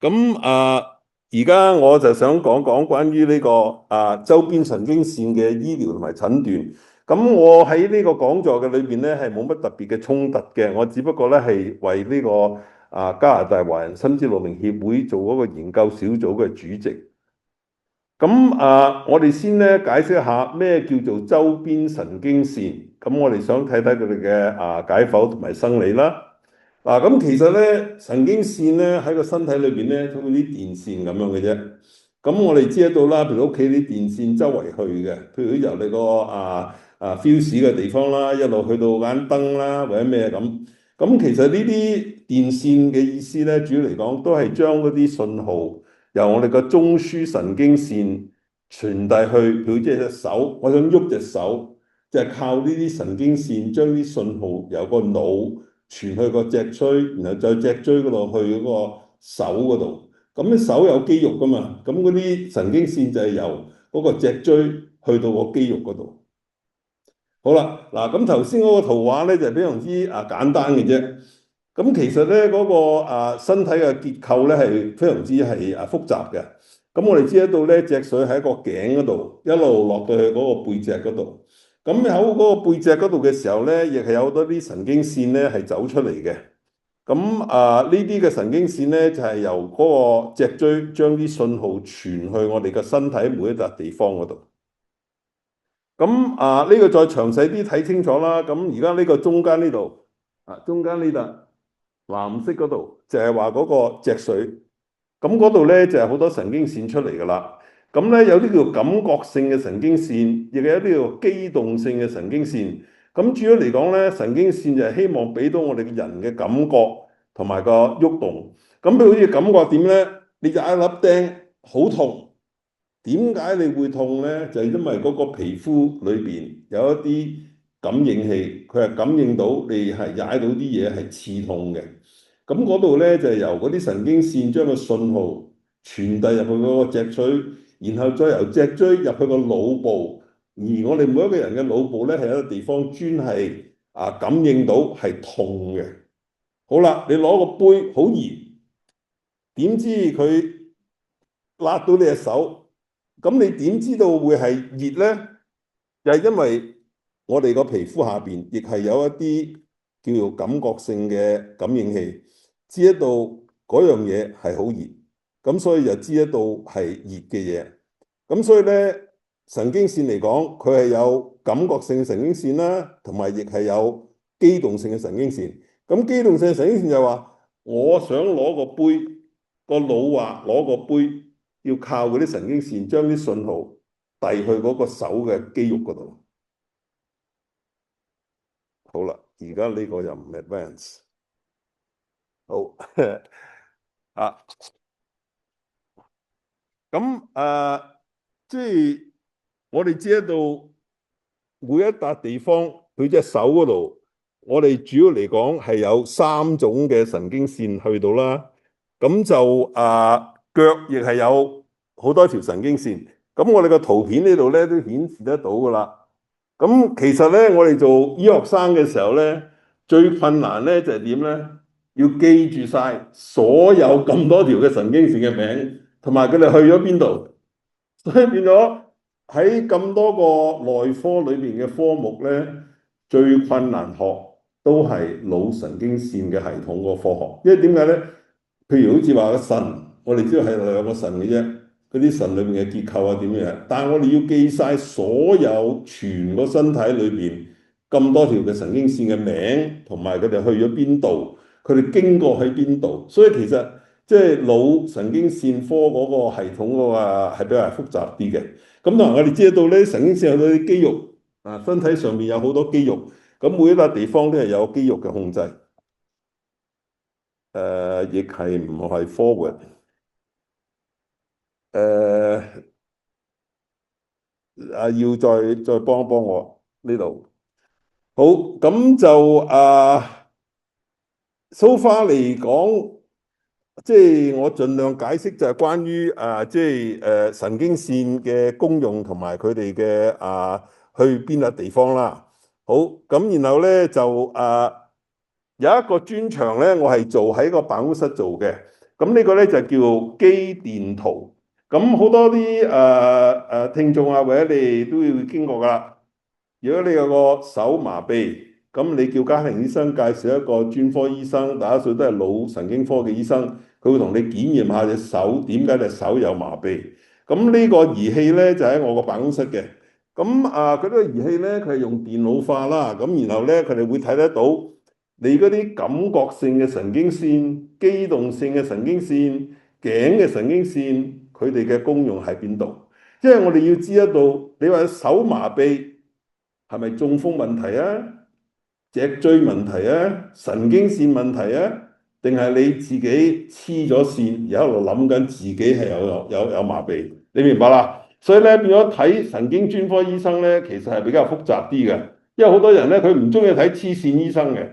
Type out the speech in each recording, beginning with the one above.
而家我就想講講關於呢個周邊神經線嘅醫療同埋診斷。咁我喺呢個講座嘅裏邊咧係冇乜特別嘅衝突嘅，我只不過咧係為呢個加拿大華人心知腦明協會做嗰個研究小組嘅主席。我哋先咧解釋一下咩叫做周邊神經線。咁我哋想睇睇佢哋嘅解剖同埋生理啦。咁其實咧神經線咧喺個身體裏邊咧，好似啲電線咁樣嘅啫。咁我哋知得到啦，譬如屋企啲電線周圍去嘅，譬如由你個fuse 嘅地方啦，一路去到間燈啦，或者咩咁。咁其實呢啲電線嘅意思咧，主要嚟講都係將嗰啲信號由我哋個中樞神經線傳遞去，譬如即係隻手，我想喐隻手，就係靠呢啲神經線將啲信號由個腦傳去個脊椎，然後再脊椎嗰度去嗰個手嗰度。咁啲手有肌肉噶嘛，咁嗰啲神經線就係由嗰個脊椎去到個肌肉嗰度。好啦，嗱咁頭先嗰個圖畫咧就係非常之簡單嘅啫。咁其實咧嗰個身體嘅結構咧係非常之係複雜嘅。咁我哋知得到咧脊髓喺個頸嗰度，一路落到去嗰個背脊嗰度。咁喺嗰個背脊嗰度嘅時候咧，亦係有好多啲神經線咧係走出嚟嘅。咁呢啲嘅神經線咧就係由嗰個脊椎將啲信號傳去我哋嘅身體每一笪地方嗰度。呢個再詳細啲睇清楚啦。咁而家呢個中間呢度中間呢度藍色嗰度就係話嗰個脊髓。咁嗰度咧就係好多神經線出嚟噶啦。咁咧有啲叫感覺性嘅神經線，亦有啲叫機動性嘅神經線。咁主要嚟講咧，神經線就係希望俾到我哋嘅人嘅感覺同埋個喐動。咁譬如好似感覺點咧？你就一粒釘好痛。點解你會痛咧？就係因為嗰個皮膚裏邊有一啲感應器，佢係感應到你係踩到啲嘢係刺痛嘅。咁嗰度咧就係由嗰啲神經線將個信號傳遞入去嗰個脊椎，然後再由脊椎入去個腦部。而我哋每一個人嘅腦部咧係有一個地方專係感應到係痛嘅。好啦，你攞個杯好熱，點知佢辣到你隻手？咁你點知道會係熱呢？就係因為我哋個皮膚下邊亦係有一啲叫做感覺性嘅感應器，知得到嗰樣嘢係好熱，咁所以就知得到係熱嘅嘢。咁所以呢，神經線嚟講，佢係有感覺性神經線啦，同埋亦係有機動性嘅神經線。咁機動性嘅神經線就話，我想攞個杯，個腦話攞個杯。要靠嗰啲神經線將啲信號遞去嗰個手嘅肌肉嗰度。好啦，而家呢個又唔 advance。好啊，咁即係我哋知得到每一笪地方，佢隻手嗰度，我哋主要嚟講係有3種嘅神經線去到啦。咁就腳亦係有好多條神經線。咁我哋個圖片呢度咧都顯示得到噶啦。咁其實咧，我哋做醫學生嘅時候咧，最困難咧就係點咧？要記住晒所有咁多條嘅神經線嘅名，同埋佢哋去咗邊度。所以變咗喺咁多個內科裏邊嘅科目咧，最困難學都係腦神經線嘅系統個科學。因為點解咧？譬如好似話個腎，我哋知道係2個腎嘅啫，嗰啲腎裏邊嘅結構啊點樣？但係我哋要記晒所有全個身體裏邊咁多條嘅神經線嘅名，同埋佢哋去咗邊度，佢哋經過喺邊度。所以其實即係腦神經線科嗰個系統嘅話係比較複雜啲嘅。咁同埋我哋知道咧，神經線有啲肌肉身體上面有好多肌肉，咁每一笪地方都係有肌肉嘅控制。亦係唔係 forward？要再幫一幫我呢度。好，咁就so far 嚟講，即係我盡量解釋就係關於即係神經線嘅功用同埋佢哋嘅去邊笪地方啦。好，咁然後咧就有一個專長咧，我係做喺個辦公室做嘅。咁呢個咧就叫肌電圖。咁好多啲聽眾啊，或者你都會經過㗎。如果你有個手麻痹，咁你叫家庭醫生介紹一個專科醫生，大多數都係腦神經科嘅醫生，佢會同你檢驗下隻手點解隻手有麻痹。咁呢個儀器咧就喺我個辦公室嘅。咁佢呢個儀器咧，佢係用電腦化啦。咁然後咧，佢哋會睇得到你嗰啲感覺性嘅神經線、機動性嘅神經線、頸嘅神經線，佢哋嘅功用喺邊度？因為我哋要知得到，你話手麻痹係咪中風問題啊、脊椎問題啊、神經線問題啊，定係你自己黐咗線，而喺度諗緊自己係有麻痹？你明白啦？所以咧變咗睇神經專科醫生咧，其實係比較複雜啲嘅，因為好多人咧佢唔中意睇黐線醫生嘅。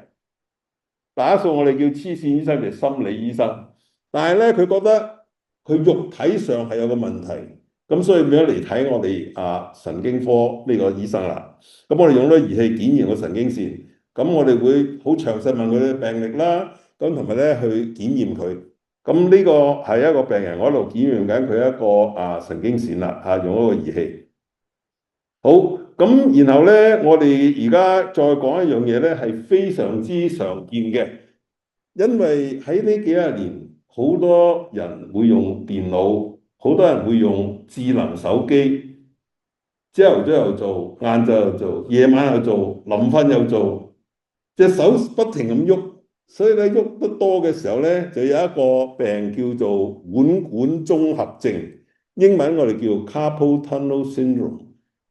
大多數我哋叫黐線醫生就係心理醫生，但係咧佢覺得佢肉體上係有個問題，咁所以變咗嚟睇我哋神經科呢個醫生啦。咁我哋用咗儀器檢驗個神經線，咁我哋會好詳細問佢嘅病歷啦，咁同埋咧去檢驗佢。咁呢個係一個病人，我喺度檢驗緊佢一個神經線啦，用一個儀器。好，咁然後咧，我哋而家再講一樣嘢咧，係非常之常見嘅，因為喺呢幾十年，好多人會用電腦，好多人會用智能手機，朝頭早又做，晏晝又做，夜晚又做，臨瞓又做，隻手不停咁喐。所以咧喐得多嘅時候咧，就有一個病叫做腕管綜合症，英文我哋叫 carpal tunnel syndrome，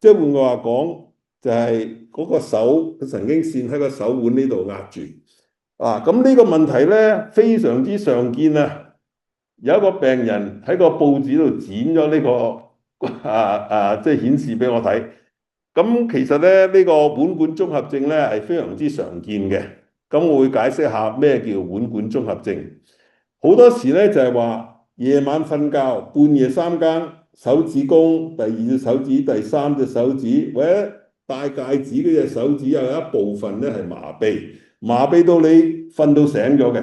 即係換句話講，就係嗰個手嘅神經線喺個手腕呢度壓住。咁呢個問題咧非常之常見啊！有一個病人喺個報紙度剪咗呢個即係顯示俾我睇。咁其實咧呢個腕管綜合症咧係非常之常見嘅。咁我會解釋下咩叫腕管綜合症。好多時咧就係話夜晚瞓覺，半夜三更，手指公、第二隻手指、第三隻手指或者戴戒指嗰隻手指有一部分咧係麻痹到你瞓到醒咗嘅，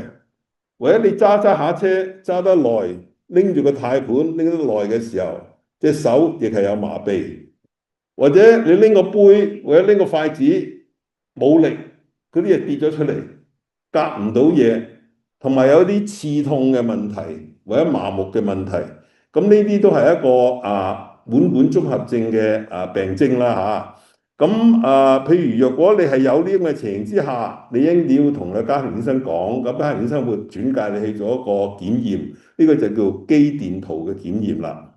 或者你揸下車揸得耐，拎住個軚盤拎得耐嘅時候，隻手亦係有麻痹，或者你拎個杯或者拎個筷子冇力。嗰啲嘢跌咗出嚟，夾唔到嘢，同埋有啲刺痛嘅問題，或者麻木嘅問題，咁呢啲都係一個腕管綜合症嘅病徵啦嚇。譬如若果你係有呢咁嘅情形之下，你應該要同個家庭醫生講，咁家庭醫生會轉介你去做一個檢驗，呢個就叫肌電圖嘅檢驗啦。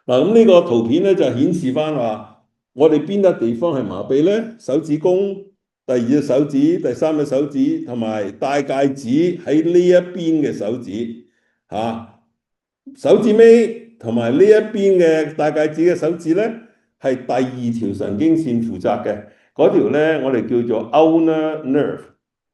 咁呢個圖片咧就顯示翻話，我哋邊笪地方係麻痹咧？手指公。第二隻手指、第三隻手指同埋戴戒指喺呢一邊嘅手指，手指尾同埋呢一邊嘅戴戒指嘅手指咧，係第二條神經線負責嘅。嗰條咧，我哋叫做 ulnar nerve，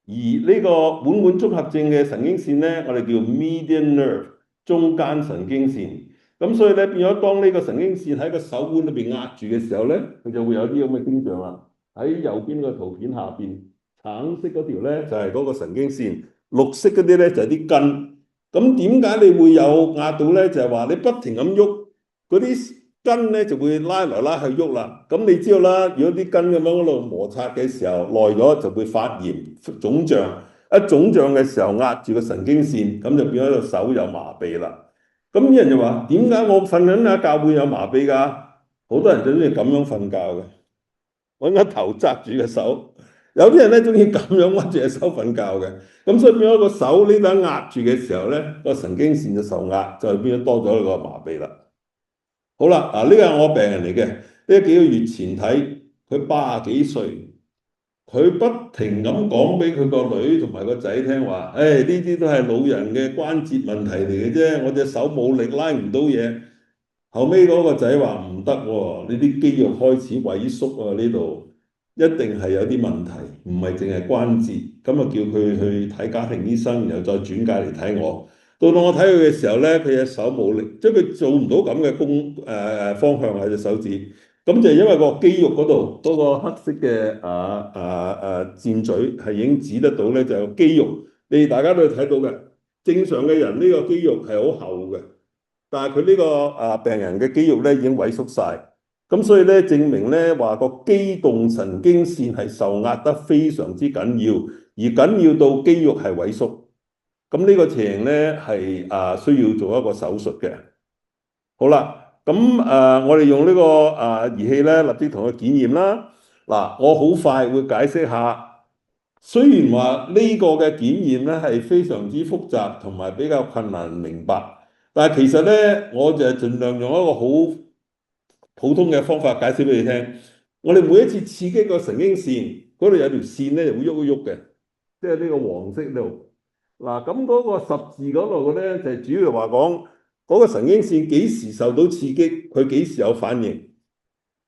而呢個腕管綜合症嘅神經線咧，我哋叫 median nerve， 中間神經線。咁所以咧，變咗當呢個神經線喺個手腕裏邊壓住嘅時候咧，佢就會有啲咁嘅徵象啦。喺右邊個圖片下邊，橙色嗰條咧就係嗰個神經線，綠色嗰啲咧就係啲筋。咁點解你會有壓到咧？就係話你不停咁喐，嗰啲筋咧就會拉來拉去喐啦。咁你知道啦，如果啲筋咁樣喺度摩擦嘅時候，耐咗就會發炎腫脹。一腫脹嘅時候壓住個神經線，咁就變咗個手有麻痹啦。咁啲人就話：點解我瞓緊下覺會有麻痹㗎？好多人就中意咁樣瞓覺嘅。揾個頭紮住個手，有啲人咧中意咁樣屈住隻手瞓覺嘅，咁所以變咗個手呢度壓住嘅時候咧，個神經線就受壓，就變咗多咗個麻痹啦。好啦，呢個係我病人嚟嘅，呢幾個月前睇，佢80幾歲，佢不停咁講俾佢個女同埋個仔聽話，呢啲都係老人嘅關節問題嚟嘅啫，我隻手冇力拉唔到嘢。後尾嗰個仔話唔得喎，呢啲肌肉開始萎縮啊，呢度一定係有啲問題，唔係淨係關節。咁啊叫佢去睇家庭醫生，然後再轉介嚟睇我。到我睇佢嘅時候咧，佢隻手冇力，即係佢做唔到咁嘅方向喺隻手指。咁就係因為個肌肉嗰度嗰個黑色嘅箭嘴係已經指得到咧，就有肌肉。你哋大家都睇到嘅，正常嘅人呢個肌肉係好厚嘅，但係佢呢個病人嘅肌肉咧已經萎縮晒，咁所以咧證明咧話個肌動神經線係受壓得非常之緊要，而緊要到肌肉係萎縮。咁呢個情形咧係需要做一個手術嘅。好啦，咁我哋用呢個儀器咧，立即同佢檢驗啦。嗱，我好快會解釋下，雖然話呢個嘅檢驗咧係非常之複雜同埋比較困難明白，但係其實咧我就係盡量用一個好普通嘅方法解釋俾你聽。我哋每一次刺激個神經線，嗰度有條線咧就會喐一喐嘅，即係呢個黃色度。嗱，咁嗰個十字嗰度嘅咧就係主要話講嗰個神經線幾時受到刺激，佢幾時有反應。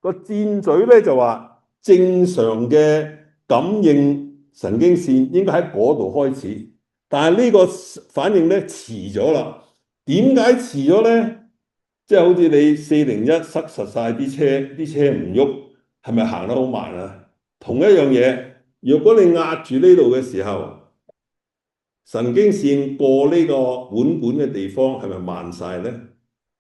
個箭嘴咧就話正常嘅感應神經線應該喺嗰度開始，但係呢個反應咧遲咗啦。點解遲咗咧？即係好似你401塞實晒啲車，啲車唔喐，係咪行得好慢啊？同一樣嘢，如果你壓住呢度嘅時候，神經線過呢個腕管嘅地方係咪慢晒咧？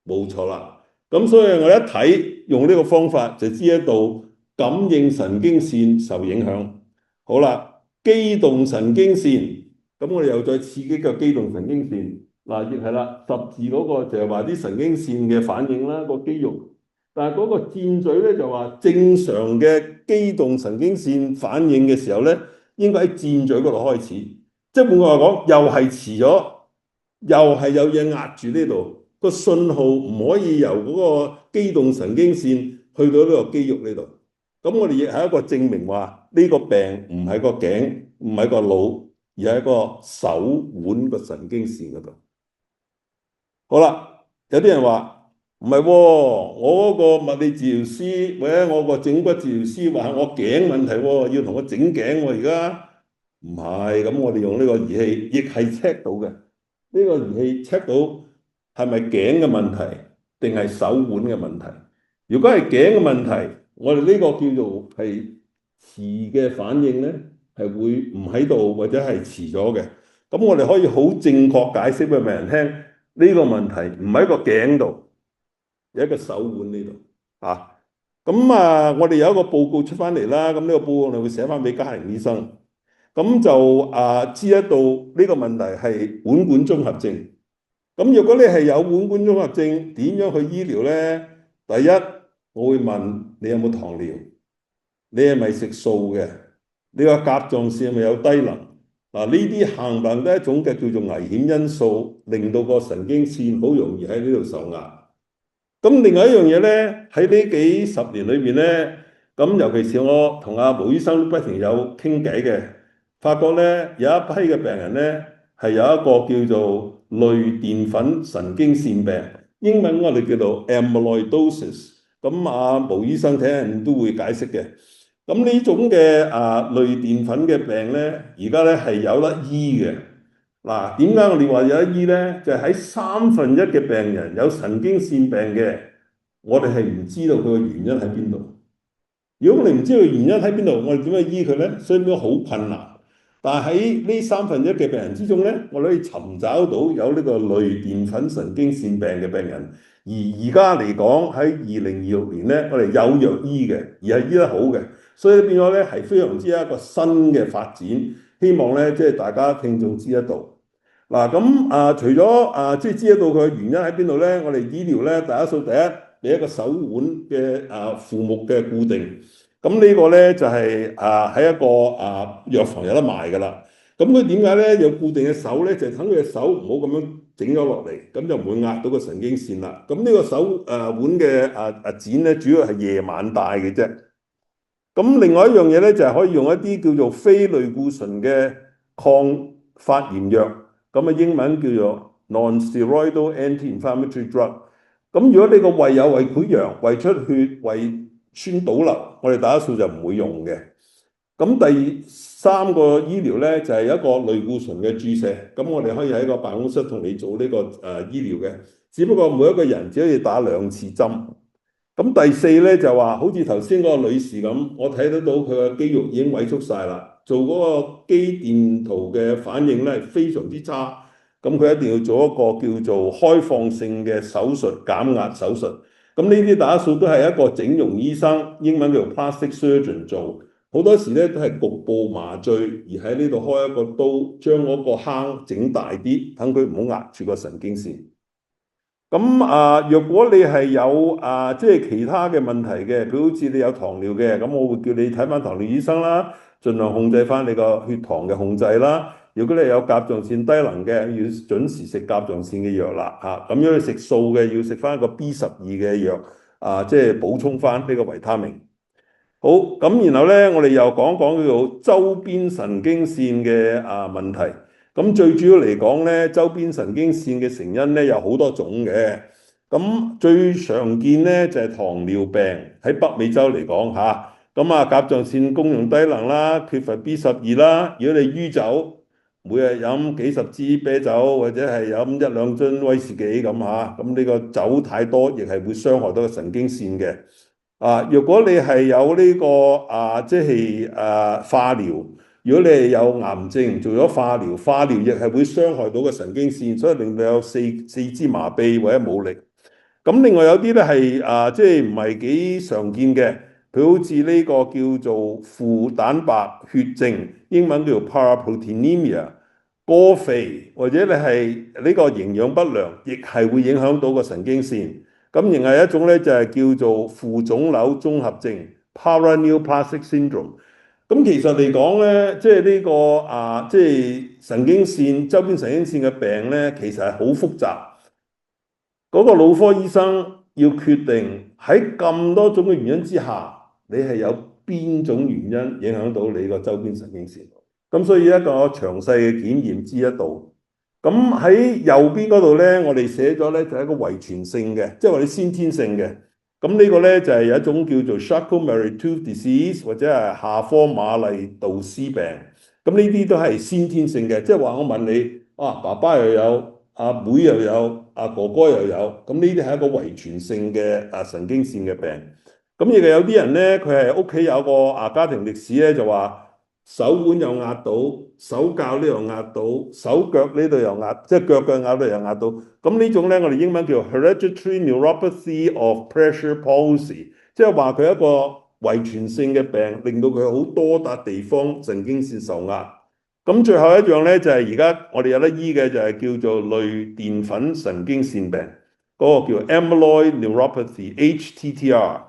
冇錯啦。咁所以我一睇用呢個方法就知得到感應神經線受影響。好啦，肌動神經線，咁我哋又再刺激個肌動神經線。嗱，亦係啦，十字嗰個就係話啲神經線嘅反應啦，個肌肉。但係嗰個箭嘴咧就話正常嘅肌動神經線反應嘅時候咧，應該喺箭嘴嗰度開始。即係換句話講，又係遲咗，又係有嘢壓住呢度，個信號唔可以由嗰個肌動神經線去到呢個肌肉呢度。咁我哋亦係一個證明話呢個病唔係個頸，唔係個腦，而係一個手腕個神經線嗰度。好啦，有啲人話唔係喎，我嗰個物理治療師或者我個整骨治療師話我頸問題喎，要同我整頸喎，而家唔係。咁我哋用呢個儀器亦係 check 到嘅。呢個儀器 check 到係咪頸嘅問題定係手腕嘅問題？如果係頸嘅問題，我哋呢個叫做係遲嘅反應咧，係會唔喺度或者係遲咗嘅。咁我哋可以好正確解釋俾病人聽。呢個問題唔喺個頸度，有一個手腕呢度啊。咁我哋有一個報告出翻嚟啦。咁呢個報告我哋會寫翻俾家庭醫生。咁就知得到呢個問題係腕管綜合症。咁如果你係有腕管綜合症，點樣去醫療咧？第一，我會問你有冇糖尿，你係咪食素嘅？你個甲狀腺係咪有低能？嗱，呢啲行能都係一種嘅叫做危險因素，令到個神經線好容易喺呢度受壓。咁另外一樣嘢咧，喺呢幾十年裏邊咧，咁尤其是我同阿毛醫生不停有傾偈嘅，發覺咧有一批嘅病人咧係有一個叫做類澱粉神經線病，英文我哋叫做 amyloidosis。咁阿毛醫生睇人都會解釋嘅。咁呢種嘅類澱粉嘅病咧，而家咧係有得醫嘅。嗱，點解我哋話有得醫咧？就係喺1/3嘅病人有神經線病嘅，我哋係唔知道佢嘅原因喺邊度。如果我哋唔知道原因喺邊度，我哋點樣醫佢咧？所以變咗好困難。但係喺呢1/3嘅病人之中咧，我哋可以尋找到有呢個類澱粉神經線病嘅病人。而家嚟講喺2026年咧，我哋有藥醫嘅，而係醫得好嘅。所以變咗咧係非常之一個新嘅發展，希望咧即係大家聽眾知得到。嗱，咁除咗即係知得到佢嘅原因喺邊度咧，我哋醫療咧第一俾一個手腕嘅副目嘅固定。咁呢個咧就係喺一個藥房有得賣㗎啦。咁佢點解咧有固定嘅手咧？就係等佢嘅手唔好咁樣整咗落嚟，咁就唔會壓到個神經線啦。咁呢個手腕嘅剪咧，主要係夜晚戴嘅啫。咁另外一樣嘢咧，就係可以用一啲叫做非類固醇嘅抗發炎藥，咁英文叫做 non-steroidal anti-inflammatory drug。咁如果你個胃有胃潰瘍、胃出血、胃酸倒流，我哋打數就唔會用嘅。咁第3個醫療咧，就係一個類固醇嘅注射。咁我哋可以喺個辦公室同你做呢個醫療嘅，只不過每一個人只可以打2次針。咁第4咧就話，好似頭先嗰個女士咁，我睇得到佢嘅肌肉已經萎縮晒啦，做嗰個肌電圖嘅反應咧非常之差。咁佢一定要做一個叫做開放性嘅手術，減壓手術。咁呢啲打數都係一個整容醫生，英文叫做 plastic surgeon 做。好多時咧都係局部麻醉，而喺呢度開一個刀，將嗰個坑整大啲，等佢唔好壓住個神經線。咁若果你係有即係其他嘅問題嘅，譬如好似你有糖尿嘅，咁我會叫你睇翻糖尿醫生啦，盡量控制翻你個血糖嘅控制啦。如果你有甲狀腺低能嘅，要準時食甲狀腺嘅藥啦嚇。咁樣你食素嘅，要食翻個 B12嘅藥即係補充翻呢個維他命。好，咁然後咧，我哋又講講叫做周邊神經線嘅問題。咁最主要嚟講咧，周邊神經線嘅成因咧有好多種嘅。咁最常見咧就係糖尿病，喺北美洲嚟講嚇。咁甲狀腺功能低能啦，缺乏 B12啦。如果你酗酒，每日飲幾十支啤酒或者係飲一兩樽威士忌咁嚇，咁呢個酒太多亦係會傷害到個神經線嘅。如果你係有呢個即係化療，如果你係有癌症做咗化療，化療亦係會傷害到個神經線，所以令到有四肢麻痹或者冇力。咁另外有啲咧係即係唔係幾常見嘅，佢好似呢個叫做負蛋白血症，英文叫做 paraproteinemia，過肥或者你係呢個營養不良，亦係會影響到個神經線。咁另外一種咧就係叫做副腫瘤綜合症 （paraneoplastic syndrome）。咁其實嚟講咧，即係呢個即係神經線周邊神經線嘅病咧，其實係好複雜。嗰個腦科醫生要決定喺咁多種嘅原因之下，你係有邊種原因影響到你個周邊神經線。咁所以一個詳細嘅檢驗之一度。咁喺右邊嗰度咧，我哋寫咗咧就係一個遺傳性嘅，即係話你先天性嘅。咁呢個咧就係有一種叫做 Charcot-Marie-Tooth disease 或者係下科馬麗杜斯病。咁呢啲都係先天性嘅，即係話我問你，爸爸又有，阿妹又有，阿哥哥又有，咁呢啲係一個遺傳性嘅神經線嘅病。咁亦係有啲人咧，佢係屋企有個家庭歷史咧，就話，手腕又壓到，手教呢度壓到，手腳呢度又壓，即係腳腳壓到又壓到。咁呢種咧，我哋英文叫 hereditary neuropathy of pressure palsy，即係話佢一個遺傳性嘅病，令到佢好多笪地方神經線受壓。咁最後一樣咧，就係而家我哋有得醫嘅就係叫做類澱粉神經線病，嗰個叫 amyloid neuropathy（HTTR）。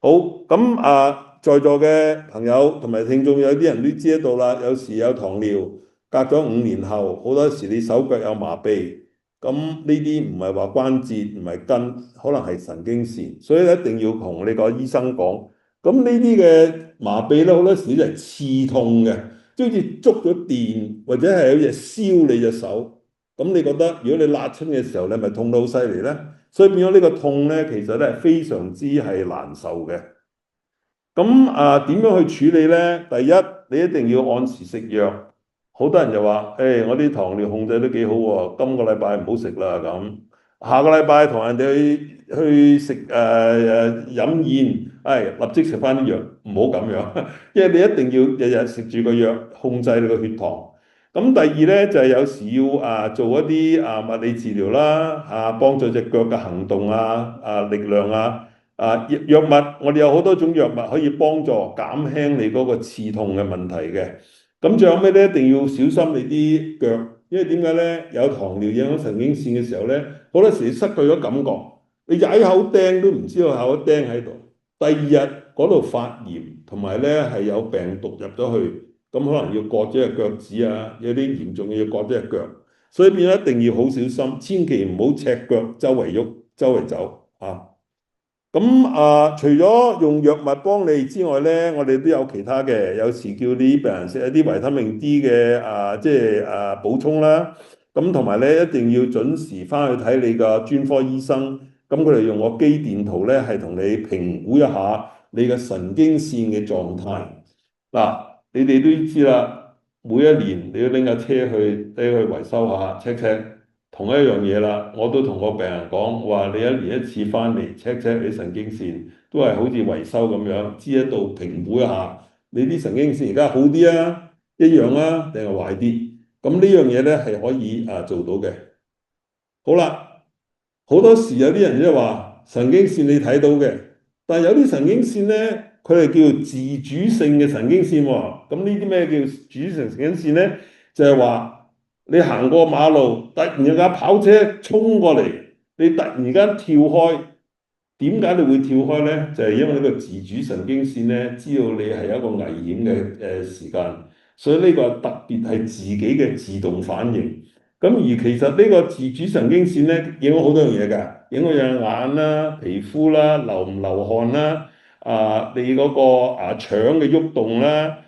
好，咁在座嘅朋友同埋聽眾有啲人都知得到啦，有時有糖尿，隔咗5年後，好多時你手腳有麻痹，咁呢啲唔係話關節，唔係筋，可能係神經線，所以一定要同你個醫生講。咁呢啲嘅麻痹咧，好多時就係刺痛嘅，即好似觸咗電或者係有嘢燒你隻手。咁你覺得如果你辣親嘅時候，你咪痛到好犀利咧？所以變咗呢個痛咧，其實咧係非常之係難受嘅。咁點樣去處理咧？第一，你一定要按時食藥。好多人就話，我啲糖尿控制都幾好喎，今個禮拜唔好食啦咁。下個禮拜同人哋去食飲宴，立即食翻啲藥，唔好咁樣，因為你一定要日日食住個藥，控制你個血糖。咁第二咧就係有時要做一啲物理治療啦，幫助隻腳嘅行動力量藥物，我哋有好多種藥物可以幫助減輕你嗰個刺痛嘅問題嘅。咁最後尾咧，一定要小心你啲腳，因為點解咧？有糖尿影響神經線嘅時候咧，好多時你失去咗感覺，你踩口釘都唔知道有個釘喺度。第二日嗰度發炎，同埋咧係有病毒入咗去，咁可能要割咗隻腳趾有啲嚴重嘅要割咗隻腳，所以變咗一定要好小心，千祈唔好赤腳周圍喐、周圍走咁除咗用藥物幫你之外咧，我哋都有其他嘅，有時叫啲病人食一啲維他命 D 嘅即係補充啦。咁同埋咧，一定要準時翻去睇你個專科醫生。咁佢哋用個肌電圖咧，係同你評估一下你嘅神經線嘅狀態。嗱，你哋都知啦，每一年你要拎架車去維修下 check。同一樣嘢啦，我都同個病人講話，你1年1次翻嚟 check 你神經線，都係好似維修咁樣，知一度評估一下你啲神經線而家好啲一樣定係壞啲。咁呢樣嘢咧係可以做到嘅。好啦，好多時有啲人即係話神經線你睇到嘅，但係有啲神經線咧，佢係叫自主性嘅神經線喎。咁呢啲咩叫主性神經線咧？就係話你行過馬路，突然有架跑車衝過嚟，你突然間跳開。點解你會跳開呢？就係因為呢個自主神經線咧，知道你係一個危險嘅時間，所以呢個特別係自己嘅自動反應。咁而其實呢個自主神經線咧，影響好多樣嘢㗎，影響隻眼啦、皮膚啦、流唔流汗啦、你嗰個腸嘅喐動啦、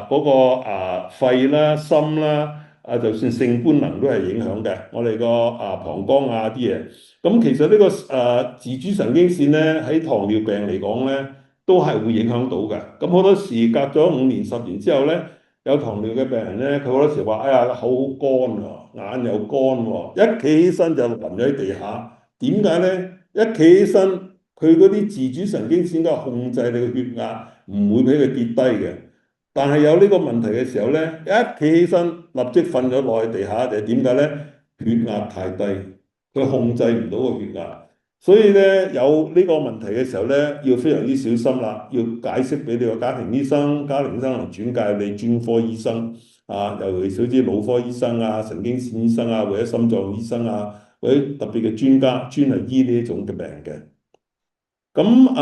嗰個肺啦、心啦，就算性官能都係影響嘅。我哋個膀胱啲嘢。咁其實呢個自主神經線咧，喺糖尿病嚟講咧，都係會影響到嘅。咁好多時隔咗5年、10年之後咧，有糖尿嘅病人咧，佢好多時話：哎呀，口好乾啊，眼又乾喎，一企起身就暈咗喺地下。點解咧？一企起身，佢嗰啲自主神經線都係控制你嘅血壓，唔會俾佢跌低嘅。但係有呢個問題嘅時候咧，一企起身立即瞓咗落去地下，就係點解咧？血壓太低。佢控制唔到個血壓，所以咧有呢個問題嘅時候咧，要非常之小心啦，要解釋俾你個家庭醫生，家庭醫生嚟轉介你專科醫生尤其是好似腦科醫生神經線醫生或者心臟醫生或者特別嘅專家，專係醫呢一種嘅病嘅。咁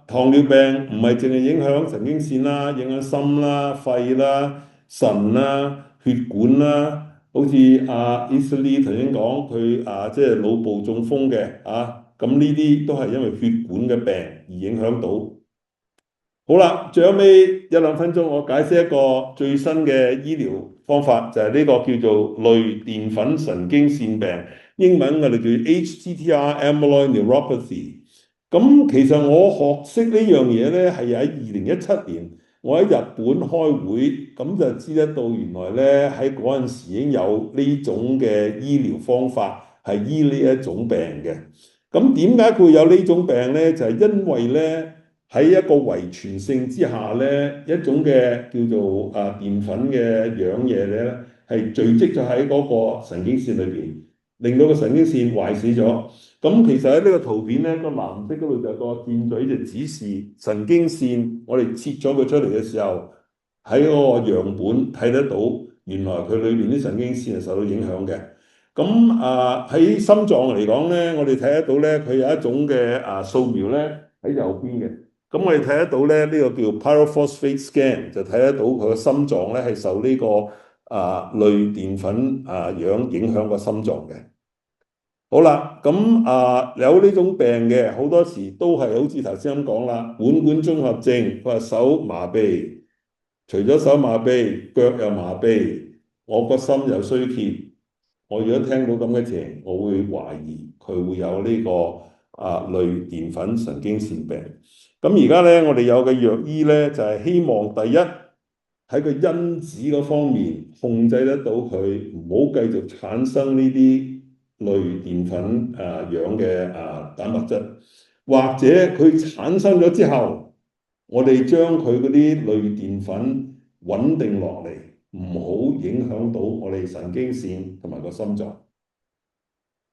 糖尿病唔係淨係影響神經線啦，影響心啦、肺啦、腎啦、血管啦。好似Easley 頭先講佢即係腦部中風嘅咁呢啲都係因為血管嘅病而影響到。好啦，最後尾1-2分鐘，我解釋一個最新嘅醫療方法，就係呢個叫做類澱粉神經線病，英文我哋叫 HTTR amyloid neuropathy。咁其實我學識呢樣嘢咧，係喺2017年，我喺日本開會，咁就知得到原來咧喺嗰陣時已經有呢種嘅醫療方法係醫呢一種病嘅。咁點解佢會有呢種病咧？就係因為咧喺一個遺傳性之下咧，一種嘅叫做澱粉嘅樣嘢咧，係聚積咗喺嗰個神經線裏邊，令到個神經線壞死咗。咁其實喺呢個圖片咧，個藍色嗰度就有個箭嘴就指示神經線，我哋切咗佢出嚟嘅時候，喺嗰個樣本睇得到，原來佢裏邊啲神經線係受到影響嘅。咁喺心臟嚟講咧，我哋睇得到咧，佢有一種嘅掃描咧喺右邊嘅。咁我哋睇得到咧，呢個叫 pyrophosphate scan，就睇得到佢個心臟咧係受呢個類澱粉樣影響個心臟嘅。好啦，咁有呢種病嘅，好多時都係好似頭先咁講啦，腕管綜合症，佢話手麻痹，除咗手麻痹，腳又麻痹，我個心又衰竭。我如果聽到咁嘅情，我會懷疑佢會有呢個類澱粉神經線病。咁而家咧，我哋有嘅藥醫咧，就係希望第一喺個因子嗰方面控制得到佢，唔好繼續產生呢啲類澱粉樣嘅蛋白質，或者佢產生咗之後，我哋將佢嗰啲類澱粉穩定落嚟，唔好影響到我哋神經線同埋個心臟。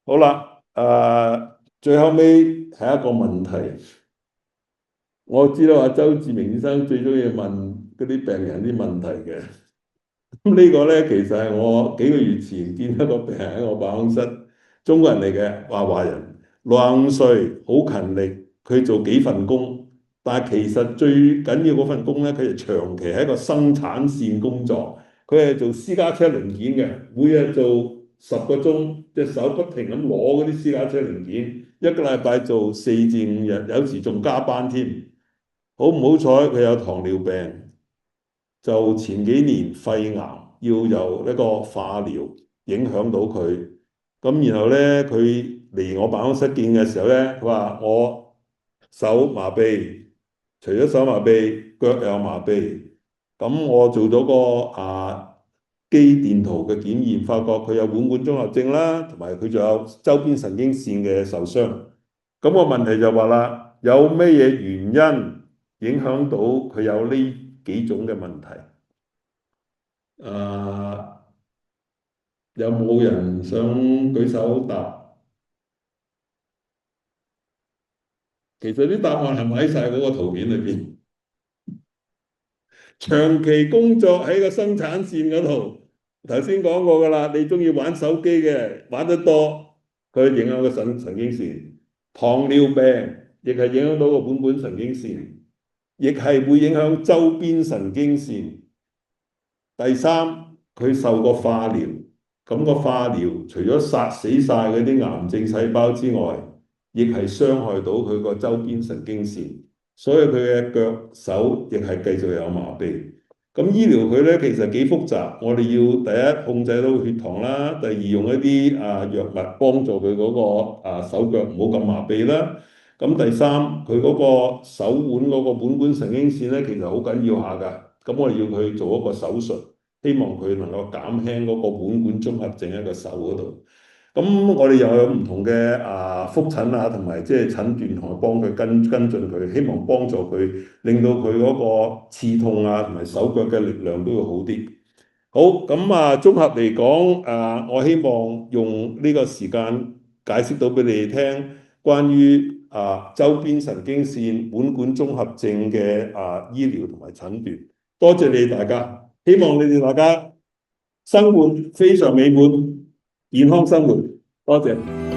好啦，最後尾係一個問題，我知道周志明醫生最中意問嗰啲病人啲問題嘅。咁呢個咧，其實係我幾個月前見一個病人喺我辦公室，中國人嚟嘅，華人，65歲，好勤力，佢做幾份工，但係其實最緊要嗰份工咧，佢係長期喺個生產線工作，佢係做私家車零件嘅，每日做10個鐘，隻手不停咁攞嗰啲私家車零件，一個禮拜做4至5日，有時仲加班添。好唔好彩佢有糖尿病？就前幾年肺癌要由一個化療影響到佢，咁然後咧佢嚟我辦公室見嘅時候咧，佢話我手麻痹，除咗手麻痹，腳又麻痹，咁我做咗個肌電圖嘅檢驗，發覺佢有腕管綜合症啦，同埋佢仲有周邊神經線嘅受傷。咁個問題就話啦，有咩嘢原因影響到佢有呢幾種嘅問題？有冇人想舉手答？其實啲答案係咪喺晒嗰個圖片裏邊？長期工作喺個生產線嗰度，頭先講過㗎啦。你中意玩手機嘅，玩得多，佢影響個神經線。糖尿病亦係影響到個本神經線，亦係會影響周邊神經線。第三，佢受過化療，咁個化療除咗殺死晒嗰啲癌症細胞之外，亦係傷害到佢個周邊神經線，所以佢嘅腳手亦係繼續有麻痹。咁醫療佢咧其實幾複雜，我哋要第一控制到血糖啦，第二用一啲藥物幫助佢嗰個手腳唔好咁麻痹啦。咁第三，佢嗰個手腕嗰個本神經線咧其實好緊要下㗎。咁我哋要佢做一個手術，希望佢能夠減輕嗰個本管綜合症喺個手嗰度。咁我哋又有唔同嘅覆診啊，同埋即係診斷同埋幫佢跟進佢，希望幫助佢，令到佢嗰個刺痛啊同埋手腳嘅力量都會好啲。好，咁綜合嚟講，我希望用呢個時間解釋到俾你哋聽，關於周邊神經線本管綜合症嘅醫療同埋診斷。多謝你哋大家，希望你哋大家生活非常美滿，健康生活。多謝。